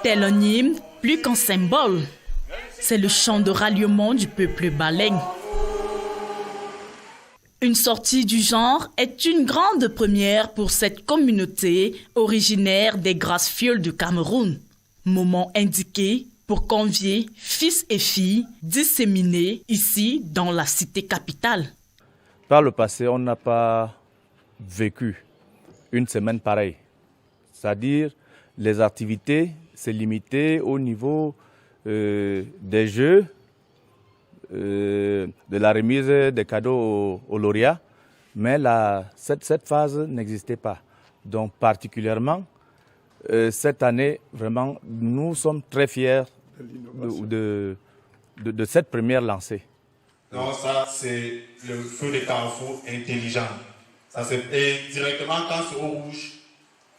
Tel un hymne, plus qu'un symbole, c'est le chant de ralliement du peuple baleng. Une sortie du genre est une grande première pour cette communauté originaire des Grasse-Fioles du Cameroun. Moment indiqué pour convier fils et filles disséminés ici dans la cité capitale. Par le passé, on n'a pas vécu une semaine pareille. C'est-à-dire, les activités se limitaient au niveau des jeux, de la remise des cadeaux aux lauréats, mais cette phase n'existait pas. Donc particulièrement, cette année, vraiment, nous sommes très fiers de cette première lancée. Non, ça c'est le feu de carrefour intelligent. Et directement quand c'est au rouge,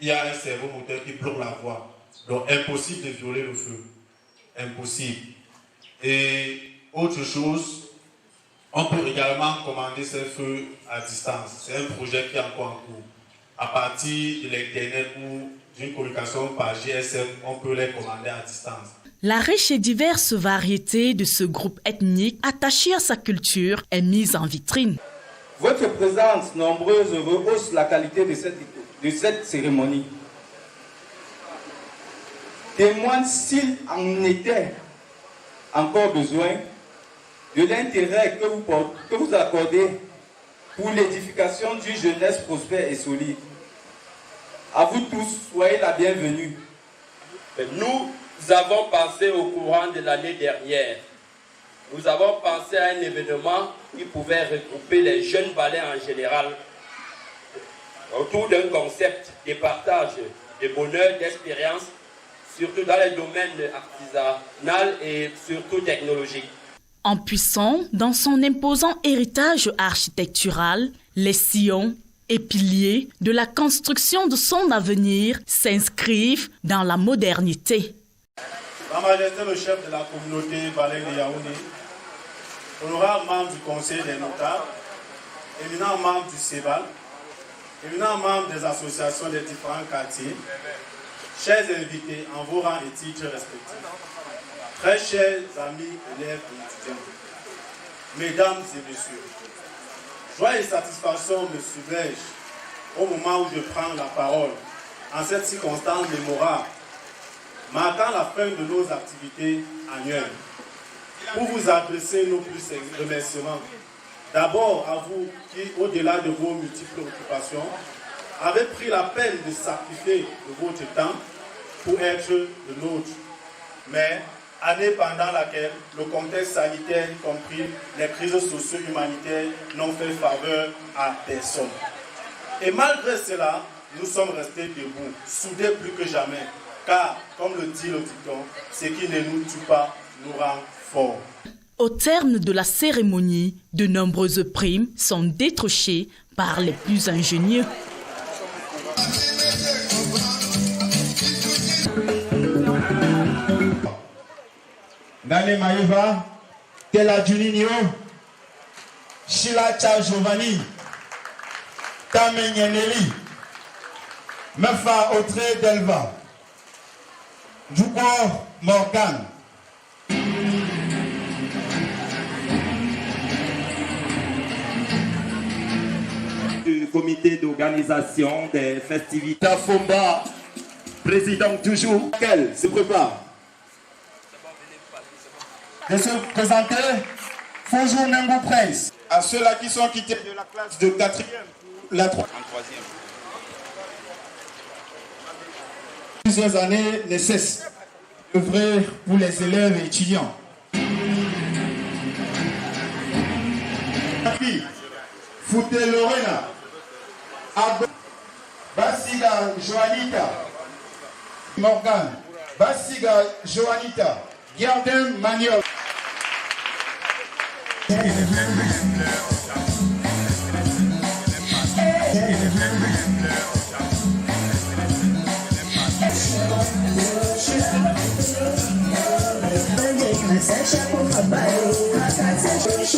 il y a un cerveau moteur qui bloque la voie. Donc impossible de violer le feu. Impossible. Et autre chose, on peut également commander ces feux à distance. C'est un projet qui est encore en cours. À partir de l'Internet ou d'une communication par GSM, on peut les commander à distance. La riche et diverse variété de ce groupe ethnique attaché à sa culture est mise en vitrine. Votre présence nombreuse rehausse la qualité de cette cérémonie. Témoigne, s'il en était encore besoin, de l'intérêt que vous accordez pour l'édification d'une jeunesse prospère et solide. À vous tous, soyez la bienvenue. Nous avons pensé au courant de l'année dernière. Nous avons pensé à un événement qui pouvait regrouper les jeunes Balais en général autour d'un concept de partage, de bonheur, d'expérience, surtout dans les domaines artisanaux et surtout technologiques. En puissant dans son imposant héritage architectural, les sillons et piliers de la construction de son avenir s'inscrivent dans la modernité. Sa Majesté le chef de la communauté Baleng de Yaoundé, honorable membre du Conseil des notables, éminent membre du CEBAL, éminent membre des associations des différents quartiers, chers invités en vos rangs et titres respectifs, très chers amis, élèves et étudiants, mesdames et messieurs, joie et satisfaction me submergent au moment où je prends la parole en cette circonstance mémorable, marquant la fin de nos activités annuelles, pour vous adresser nos plus sincères remerciements. D'abord à vous qui, au-delà de vos multiples occupations, avez pris la peine de sacrifier de votre temps pour être le nôtre. Mais année pendant laquelle le contexte sanitaire, y compris les crises socio-humanitaires, n'ont fait faveur à personne. Et malgré cela, nous sommes restés debout, soudés plus que jamais. Car, comme le dit le dicton, ce qui ne nous tue pas nous rend forts. Au terme de la cérémonie, de nombreuses primes sont détrochées par les plus ingénieux. Nane Maeva, Tela Juninho, Shilacha Giovanni, Tamenyaneli, Mefa Autré Delva, Djoukor Morgan. Du comité d'organisation des festivités. Tafomba, président toujours, quel se prépare. De se présenter, Fonjour Nengo Prince. À ceux-là qui sont quittés de la classe de 4e, la 3e. Plusieurs années ne cessent d'œuvrer pour les élèves et étudiants. Fouté Lorena, Basiga Joanita, Morgan, Basiga Joanita, Gardin Manuel. Toutes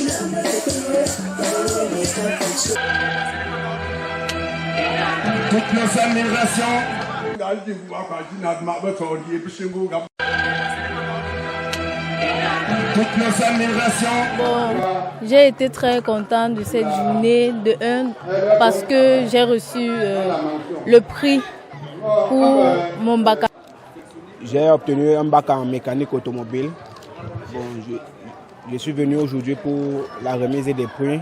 nos admirations. Toutes nos admirations. Bon, j'ai été très contente de cette journée parce que j'ai reçu le prix pour mon bac. J'ai obtenu un bac en mécanique automobile. Bon, je suis venu aujourd'hui pour la remise des prix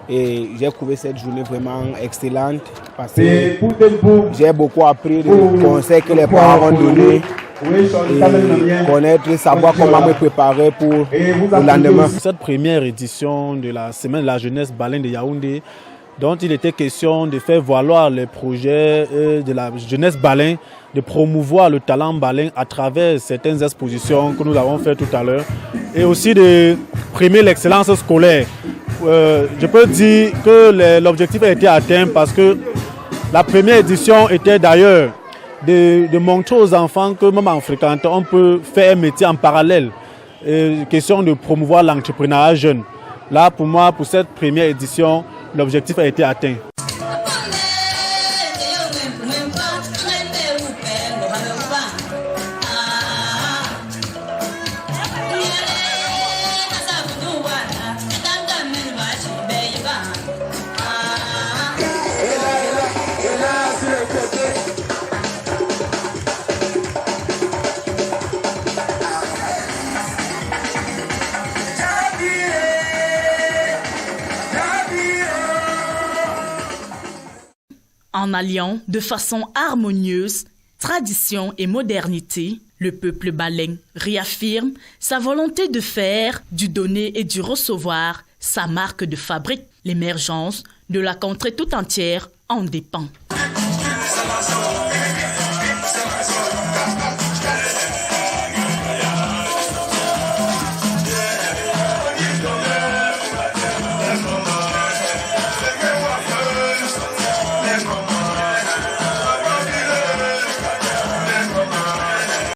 et j'ai trouvé cette journée vraiment excellente parce que j'ai beaucoup appris des conseils que les parents ont donnés et connaître, savoir comment me préparer pour le lendemain. Cette première édition de la Semaine de la jeunesse baleine de Yaoundé, dont il était question de faire valoir les projets de la jeunesse baleine, de promouvoir le talent baleine à travers certaines expositions que nous avons faites tout à l'heure et aussi de primer l'excellence scolaire. Je peux dire que l'objectif a été atteint parce que la première édition était d'ailleurs de montrer aux enfants que même en fréquentant, on peut faire un métier en parallèle. Question de promouvoir l'entrepreneuriat jeune. Là, pour moi, pour cette première édition, l'objectif a été atteint. En alliant de façon harmonieuse tradition et modernité, le peuple baleine réaffirme sa volonté de faire du donner et du recevoir sa marque de fabrique. L'émergence de la contrée tout entière en dépend.